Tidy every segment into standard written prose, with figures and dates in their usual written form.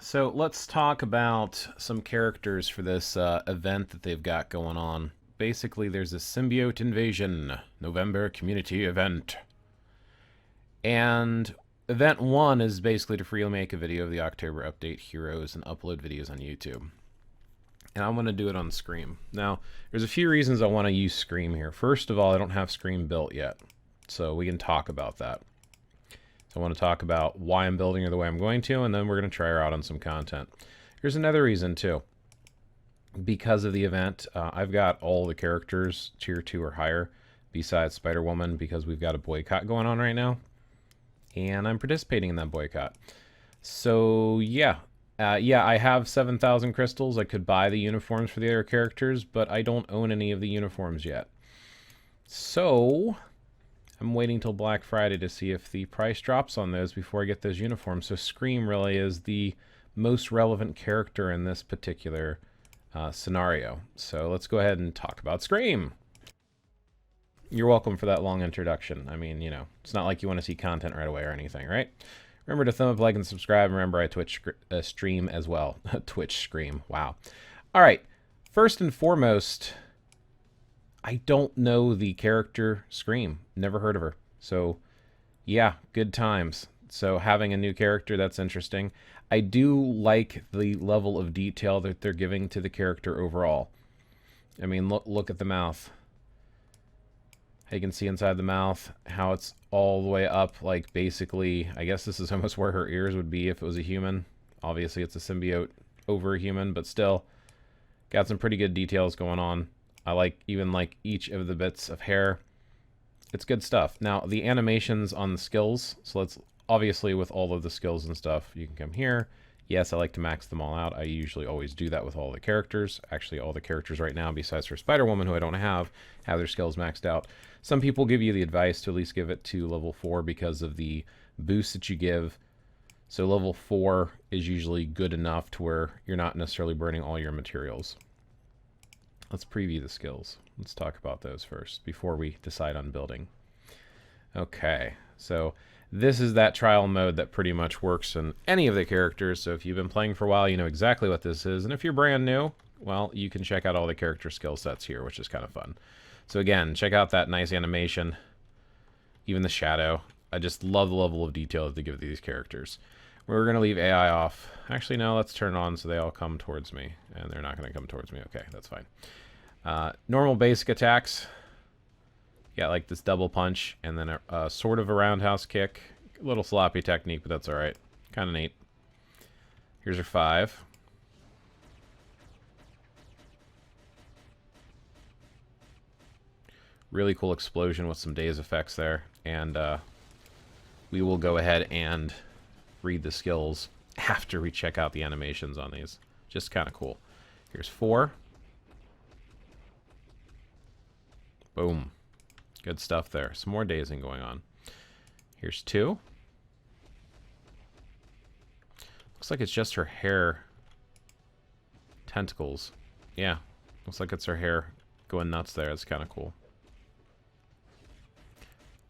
So let's talk about some characters for this event that they've got going on. Basically, there's a Symbiote Invasion November community event. And event one is basically to freely make a video of the October update heroes and upload videos on YouTube. And I want to do it on Scream. Now, there's a few reasons I want to use Scream here. First of all, I don't have Scream built yet, so we can talk about that. So I want to talk about why I'm building her the way I'm going to, and then we're going to try her out on some content. Here's another reason, too. Because of the event, I've got all the characters tier 2 or higher, besides Spider-Woman, because we've got a boycott going on right now. And I'm participating in that boycott. So, yeah. I have 7,000 crystals. I could buy the uniforms for the other characters, but I don't own any of the uniforms yet. So, I'm waiting till Black Friday to see if the price drops on those before I get those uniforms. So Scream really is the most relevant character in this particular scenario. So let's go ahead and talk about Scream. You're welcome for that long introduction. I mean, you know, it's not like you want to see content right away or anything, right? Remember to thumb up, like, and subscribe. Remember, I Twitch stream as well. Twitch stream. Wow. All right. First and foremost, I don't know the character Scream. Never heard of her. So, yeah, good times. So having a new character, that's interesting. I do like the level of detail that they're giving to the character overall. I mean, look at the mouth. You can see inside the mouth how it's all the way up, like basically, I guess this is almost where her ears would be if it was a human. Obviously, it's a symbiote over a human, but still, got some pretty good details going on. I like each of the bits of hair. It's good stuff. Now, the animations on the skills, so let's, obviously with all of the skills and stuff, you can come here. Yes, I like to max them all out. I usually always do that with all the characters. Actually, all the characters right now, besides for Spider-Woman, who I don't have their skills maxed out. Some people give you the advice to at least give it to level 4 because of the boost that you give. So level 4 is usually good enough to where you're not necessarily burning all your materials. Let's preview the skills. Let's talk about those first before we decide on building. Okay, so this is that trial mode that pretty much works in any of the characters. So if you've been playing for a while, you know exactly what this is. And if you're brand new, well, you can check out all the character skill sets here, which is kind of fun. So again, check out that nice animation, even the shadow. I just love the level of detail that they give these characters. We're going to leave AI off. Actually, no, let's turn it on so they all come towards me. And they're not going to come towards me. Okay, that's fine. Normal basic attacks. Yeah, like this double punch, and then a sort of a roundhouse kick. A little sloppy technique, but that's alright. Kind of neat. Here's her 5. Really cool explosion with some daze effects there. And we will go ahead and read the skills after we check out the animations on these. Just kind of cool. Here's 4. Boom. Good stuff there. Some more dazing going on. Here's 2. Looks like it's just her hair. Tentacles. Yeah. Looks like it's her hair going nuts there. It's kind of cool.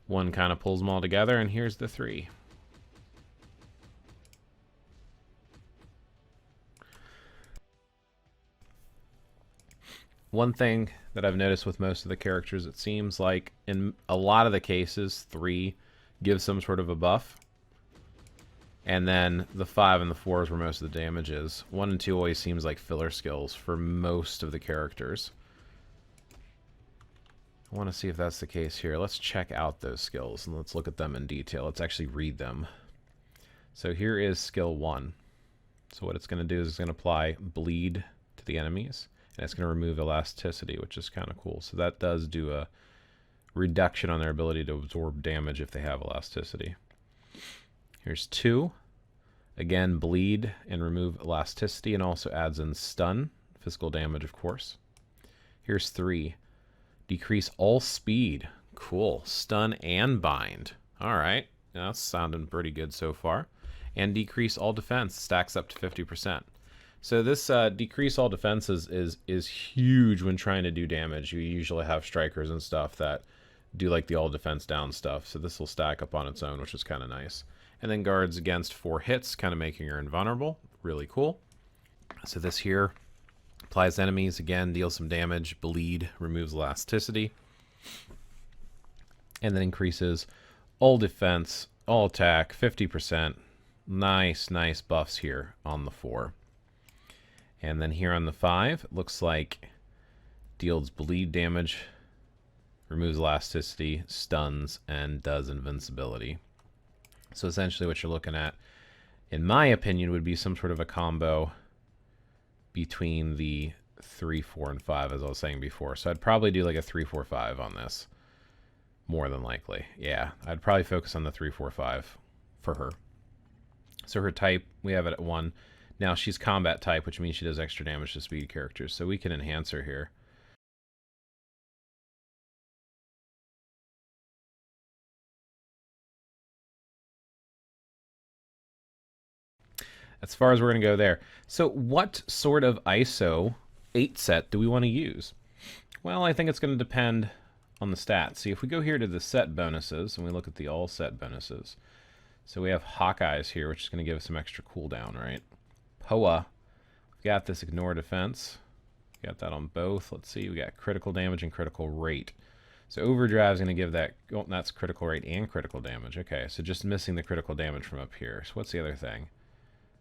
1 kind of pulls them all together, and here's the 3. One thing that I've noticed with most of the characters, it seems like in a lot of the cases, 3 gives some sort of a buff. And then the 5 and the 4 is where most of the damage is. 1 and 2 always seems like filler skills for most of the characters. I want to see if that's the case here. Let's check out those skills and let's look at them in detail. Let's actually read them. So here is skill 1. So what it's going to do is it's going to apply bleed to the enemies. And it's going to remove elasticity, which is kind of cool. So that does do a reduction on their ability to absorb damage if they have elasticity. Here's 2. Again, bleed and remove elasticity, and also adds in stun. Physical damage, of course. Here's 3. Decrease all speed. Cool. Stun and bind. Alright. That's sounding pretty good so far. And decrease all defense. Stacks up to 50%. So this decrease all defenses is huge when trying to do damage. You usually have strikers and stuff that do like the all defense down stuff. So this will stack up on its own, which is kind of nice. And then guards against 4 hits, kind of making her invulnerable. really cool. So this here applies to enemies, again, deals some damage, bleed, removes elasticity, and then increases all defense, all attack, 50%. Nice, nice buffs here on the 4. And then here on the 5, it looks like deals bleed damage, removes elasticity, stuns, and does invincibility. So essentially what you're looking at, in my opinion, would be some sort of a combo between the 3, 4, and 5, as I was saying before. So I'd probably do like a 3, 4, 5 on this. More than likely. Yeah, I'd probably focus on the 3, 4, 5 for her. So her type, we have it at 1. Now she's combat type, which means she does extra damage to speed characters. So we can enhance her here. As far as we're going to go there. So what sort of ISO 8 set do we want to use? Well, I think it's going to depend on the stats. See, if we go here to the set bonuses, and we look at the all set bonuses. So we have Hawkeyes here, which is going to give us some extra cooldown, right? Poa, we've got this ignore defense. We got that on both. Let's see, we got critical damage and critical rate. So Overdrive is going to give that, oh, that's critical rate and critical damage. Okay, so just missing the critical damage from up here. So what's the other thing?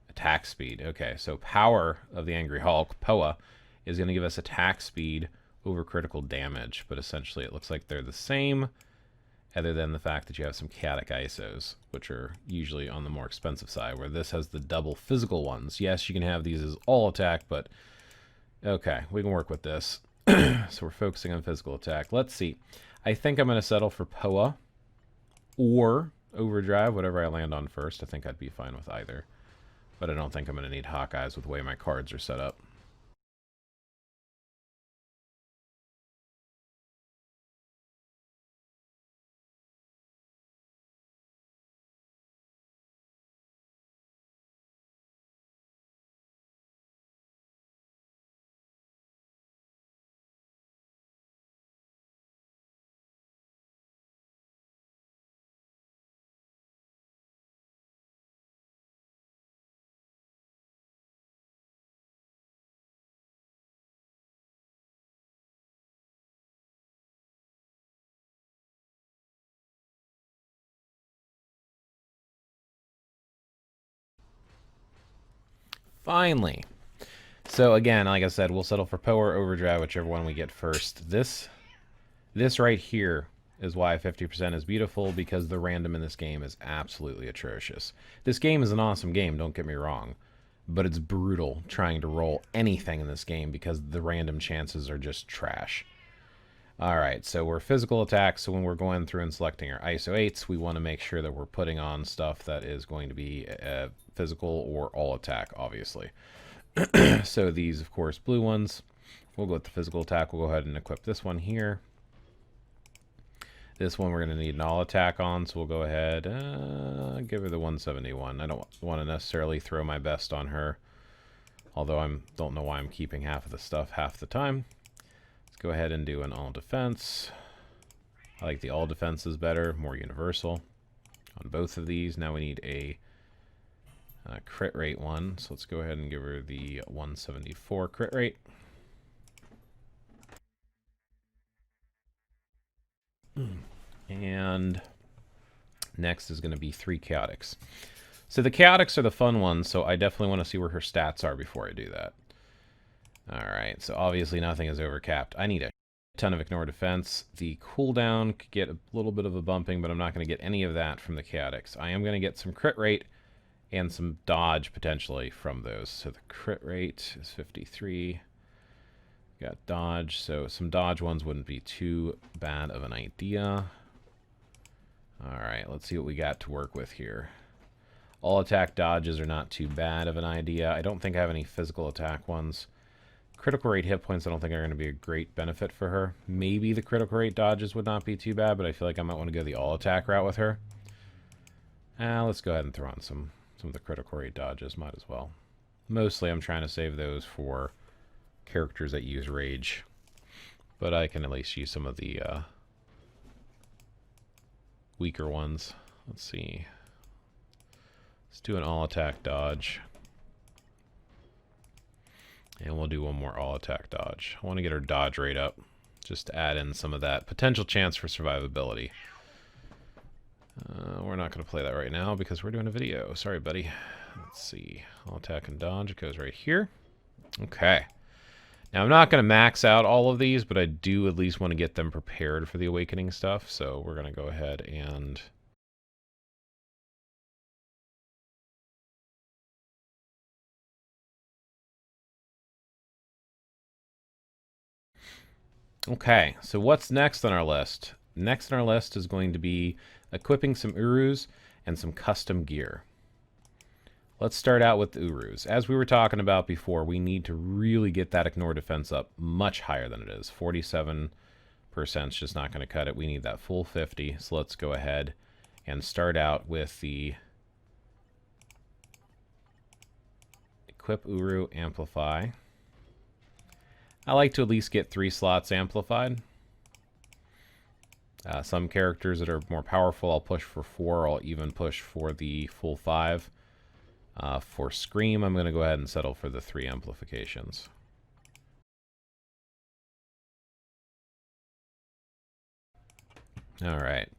Attack speed. Okay, so Power of the Angry Hulk, Poa, is going to give us attack speed over critical damage, but essentially it looks like they're the same, other than the fact that you have some chaotic ISOs, which are usually on the more expensive side, where this has the double physical ones. Yes, you can have these as all attack, but okay, we can work with this. So we're focusing on physical attack. Let's see. I think I'm going to settle for Poa or Overdrive, whatever I land on first. I think I'd be fine with either. But I don't think I'm going to need Hawkeyes with the way my cards are set up. Finally. So again, like I said, we'll settle for Poa or Overdrive, whichever one we get first. This right here is why 50% is beautiful, because the random in this game is absolutely atrocious. This game is an awesome game, don't get me wrong, but it's brutal trying to roll anything in this game because the random chances are just trash. Alright, so we're physical attack, so when we're going through and selecting our ISO 8s, we want to make sure that we're putting on stuff that is going to be physical or all attack, obviously. So these, of course, blue ones. We'll go with the physical attack. We'll go ahead and equip this one here. This one we're going to need an all attack on, so we'll go ahead, give her the 171. I don't want to necessarily throw my best on her, although I don't know why I'm keeping half of the stuff half the time. Let's go ahead and do an all defense. I like the all defenses better, more universal on both of these. Now we need a crit rate one, so let's go ahead and give her the 174 crit rate. And next is going to be 3 chaotics. So the chaotics are the fun ones, so I definitely want to see where her stats are before I do that. Alright, so obviously nothing is overcapped. I need a ton of ignore defense. The cooldown could get a little bit of a bumping, but I'm not going to get any of that from the chaotics. I am going to get some crit rate and some dodge potentially from those. So the crit rate is 53. Got dodge, so some dodge ones wouldn't be too bad of an idea. Alright, let's see what we got to work with here. All attack dodges are not too bad of an idea. I don't think I have any physical attack ones. Critical rate hit points I don't think are going to be a great benefit for her. Maybe the critical rate dodges would not be too bad, but I feel like I might want to go the all attack route with her. Let's go ahead and throw on some of the critical rate dodges, might as well. Mostly I'm trying to save those for characters that use rage, but I can at least use some of the weaker ones. Let's see. Let's do an all attack dodge. And we'll do one more all attack dodge. I want to get her dodge rate up, just to add in some of that potential chance for survivability. We're not going to play that right now because we're doing a video. Sorry, buddy. Let's see. All attack and dodge. It goes right here. Okay. Now, I'm not going to max out all of these, but I do at least want to get them prepared for the awakening stuff. So we're going to go ahead and... Okay, so what's next on our list? Next on our list is going to be equipping some Urus and some custom gear. Let's start out with the Urus. As we were talking about before, we need to really get that ignore defense up much higher than it is. 47% is just not going to cut it. We need that full 50. So let's go ahead and start out with the equip Uru amplify. I like to at least get 3 slots amplified. Some characters that are more powerful, I'll push for 4. I'll even push for the full 5. For Scream, I'm going to go ahead and settle for the 3 amplifications. Alright.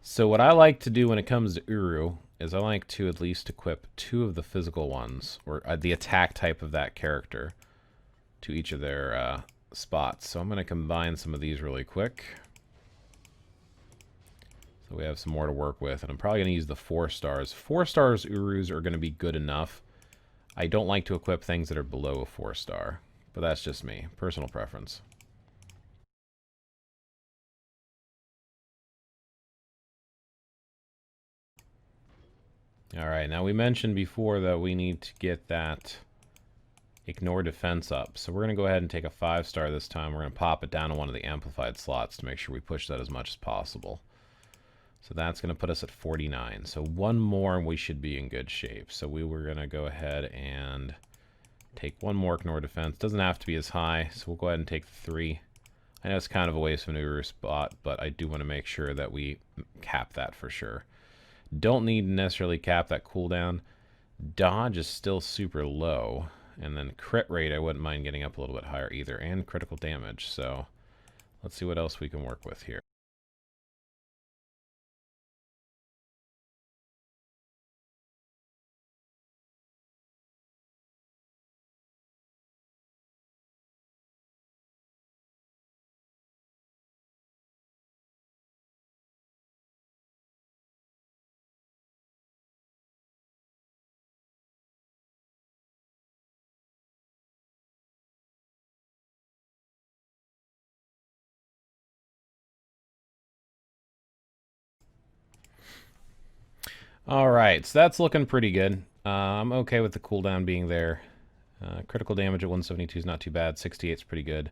So what I like to do when it comes to Uru is I like to at least equip 2 of the physical ones, or the attack type of that character, to each of their spots. So I'm going to combine some of these really quick. So we have some more to work with, and I'm probably going to use the 4 stars. 4 stars Urus are going to be good enough. I don't like to equip things that are below a 4 star, but that's just me. Personal preference. Alright, now we mentioned before that we need to get that ignore defense up. So we're going to go ahead and take a 5 star this time. We're going to pop it down to one of the amplified slots to make sure we push that as much as possible. So that's going to put us at 49. So one more and we should be in good shape. So we were going to go ahead and take one more ignore defense. Doesn't have to be as high, so we'll go ahead and take 3. I know it's kind of a waste of an Uru spot, but I do want to make sure that we cap that for sure. Don't need to necessarily cap that cooldown. Dodge is still super low. And then crit rate, I wouldn't mind getting up a little bit higher either. And critical damage. So let's see what else we can work with here. Alright, so that's looking pretty good. I'm okay with the cooldown being there. Critical damage at 172 is not too bad. 68 is pretty good.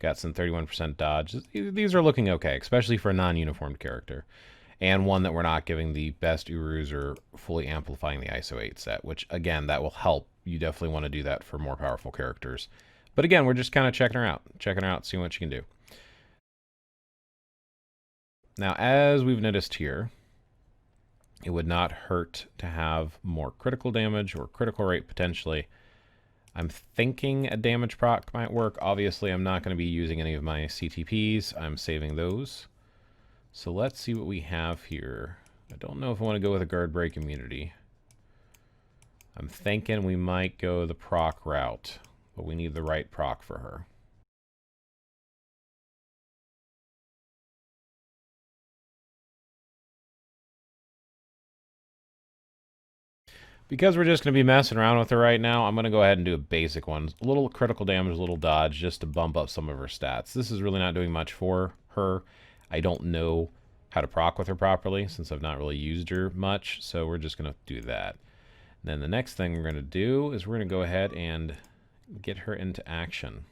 Got some 31% dodge. These are looking okay, especially for a non-uniformed character. And one that we're not giving the best Urus or fully amplifying the ISO 8 set, which, again, that will help. You definitely want to do that for more powerful characters. But again, we're just kind of checking her out, seeing what she can do. Now, as we've noticed here, it would not hurt to have more critical damage or critical rate potentially. I'm thinking a damage proc might work. Obviously, I'm not going to be using any of my CTPs. I'm saving those. So let's see what we have here. I don't know if I want to go with a guard break immunity. I'm thinking we might go the proc route, but we need the right proc for her. Because we're just going to be messing around with her right now, I'm going to go ahead and do a basic one. A little critical damage, a little dodge, just to bump up some of her stats. This is really not doing much for her. I don't know how to proc with her properly, since I've not really used her much, so we're just going to do that. And then the next thing we're going to do is we're going to go ahead and get her into action.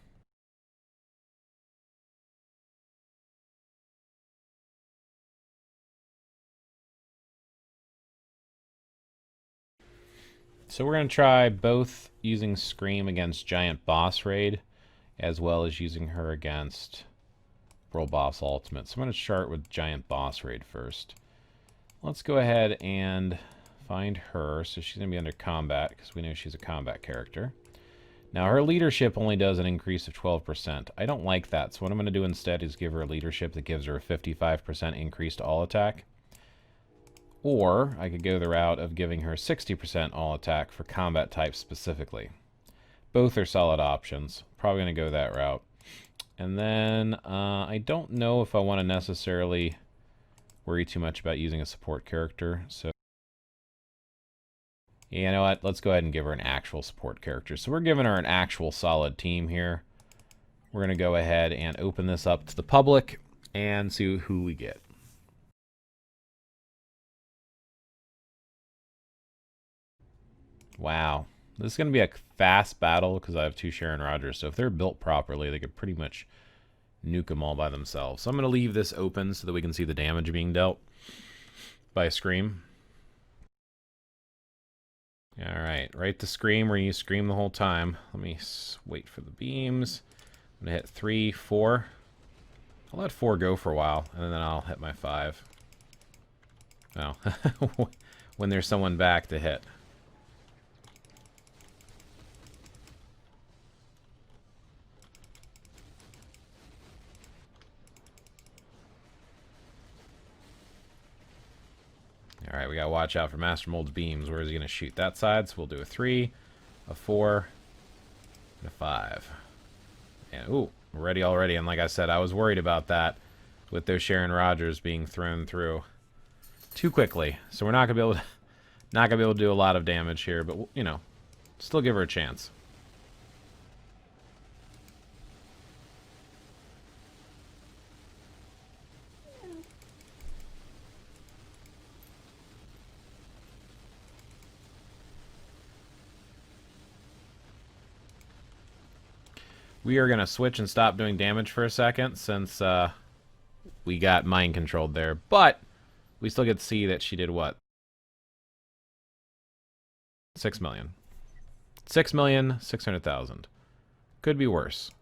So we're going to try both using Scream against Giant Boss Raid, as well as using her against World Boss Ultimate. So I'm going to start with Giant Boss Raid first. Let's go ahead and find her. So she's going to be under combat, because we know she's a combat character. Now, her leadership only does an increase of 12%. I don't like that, so what I'm going to do instead is give her a leadership that gives her a 55% increase to all attack. Or I could go the route of giving her 60% all attack for combat types specifically. Both are solid options. Probably going to go that route. And then I don't know if I want to necessarily worry too much about using a support character. So, yeah, you know what? Let's go ahead and give her an actual support character. So we're giving her an actual solid team here. We're going to go ahead and open this up to the public and see who we get. Wow. This is going to be a fast battle because I have two Sharon Rogers. So if they're built properly, they could pretty much nuke them all by themselves. So I'm going to leave this open so that we can see the damage being dealt by Scream. Alright, right to Scream where you scream the whole time. Let me wait for the beams. I'm going to hit 3, 4. I'll let 4 go for a while, and then I'll hit my 5. Oh, when there's someone back to hit. Alright, we gotta watch out for Master Mold's beams. Where is he gonna shoot? That side, so we'll do a 3, a 4, and a 5. And, ooh, we're ready already. And like I said, I was worried about that with those Sharon Rogers being thrown through too quickly. So we're not gonna be able to do a lot of damage here, but you know, still give her a chance. We are going to switch and stop doing damage for a second since we got mind controlled there. But we still get to see that she did what? 6 million. 6,600,000. Could be worse.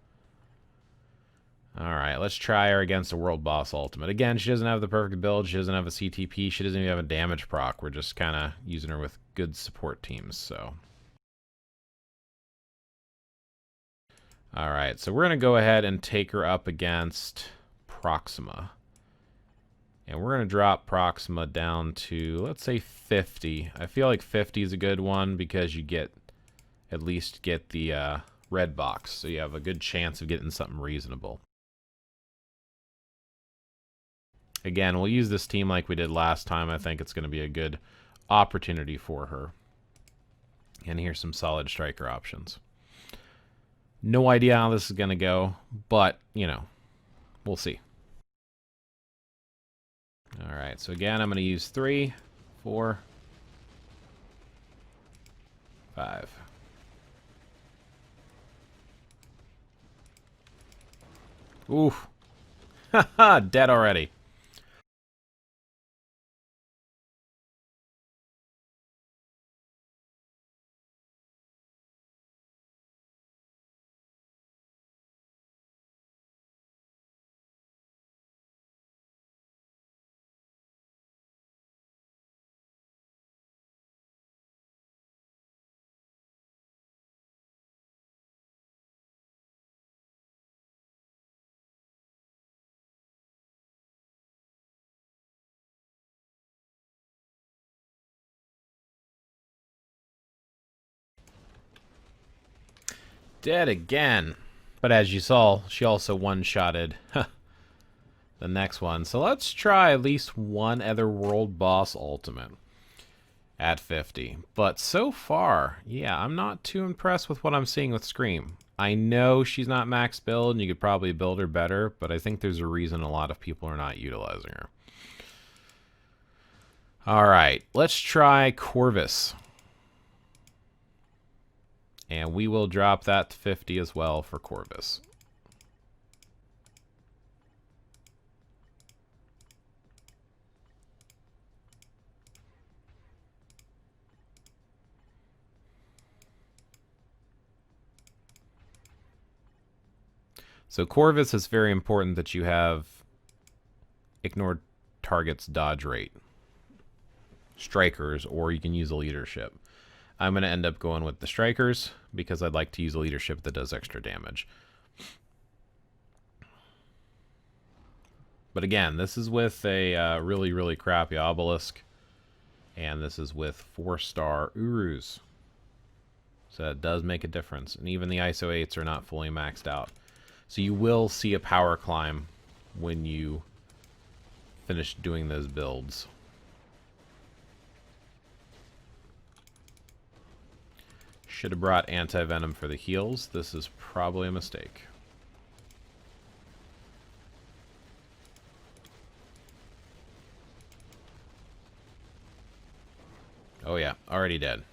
Alright, let's try her against a World Boss Ultimate. Again, she doesn't have the perfect build. She doesn't have a CTP. She doesn't even have a damage proc. We're just kind of using her with good support teams, so... Alright, so we're going to go ahead and take her up against Proxima. And we're going to drop Proxima down to, let's say, 50. I feel like 50 is a good one because you get, at least get the red box. So you have a good chance of getting something reasonable. Again, we'll use this team like we did last time. I think it's going to be a good opportunity for her. And here's some solid striker options. No idea how this is going to go, but, you know, we'll see. Alright, so again, I'm going to use 3, 4, 5. Oof. Haha, dead already. Dead again. But as you saw, she also one-shotted the next one. So let's try at least one other World Boss Ultimate at 50. But so far, yeah, I'm not too impressed with what I'm seeing with Scream. I know she's not max build, and you could probably build her better, but I think there's a reason a lot of people are not utilizing her. Alright, let's try Corvus. And we will drop that to 50 as well for Corvus. So Corvus, is very important that you have ignored target's dodge rate. Strikers, or you can use a leadership. I'm going to end up going with the strikers because I'd like to use a leadership that does extra damage. But again, this is with a really, really crappy obelisk. And this is with 4-star Urus. So that does make a difference. And even the ISO 8s are not fully maxed out. So you will see a power climb when you finish doing those builds. Should have brought anti-venom for the heals. This is probably a mistake. Oh yeah, already dead.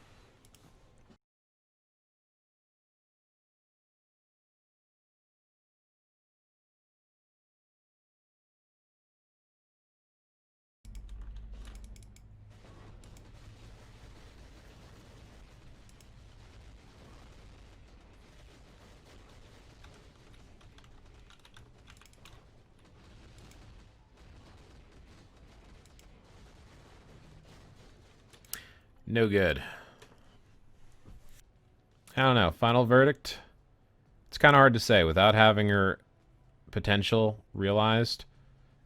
No good. I don't know. Final verdict? It's kind of hard to say. Without having her potential realized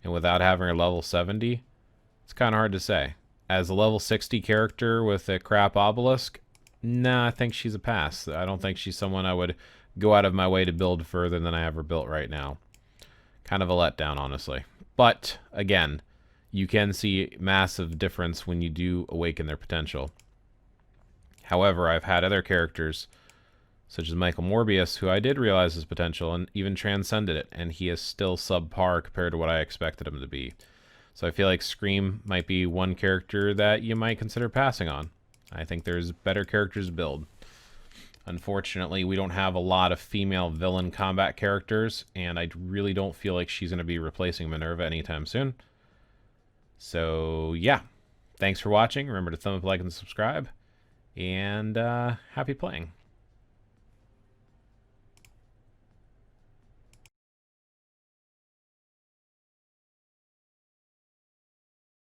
and without having her level 70, it's kind of hard to say. As a level 60 character with a crap obelisk, nah, I think she's a pass. I don't think she's someone I would go out of my way to build further than I have her built right now. Kind of a letdown, honestly. But, again, you can see massive difference when you do awaken their potential. However, I've had other characters, such as Michael Morbius, who I did realize his potential and even transcended it, and he is still subpar compared to what I expected him to be. So I feel like Scream might be one character that you might consider passing on. I think there's better characters to build. Unfortunately, we don't have a lot of female villain combat characters, and I really don't feel like she's going to be replacing Minerva anytime soon. So, yeah. Thanks for watching. Remember to thumb up, like, and subscribe. And happy playing.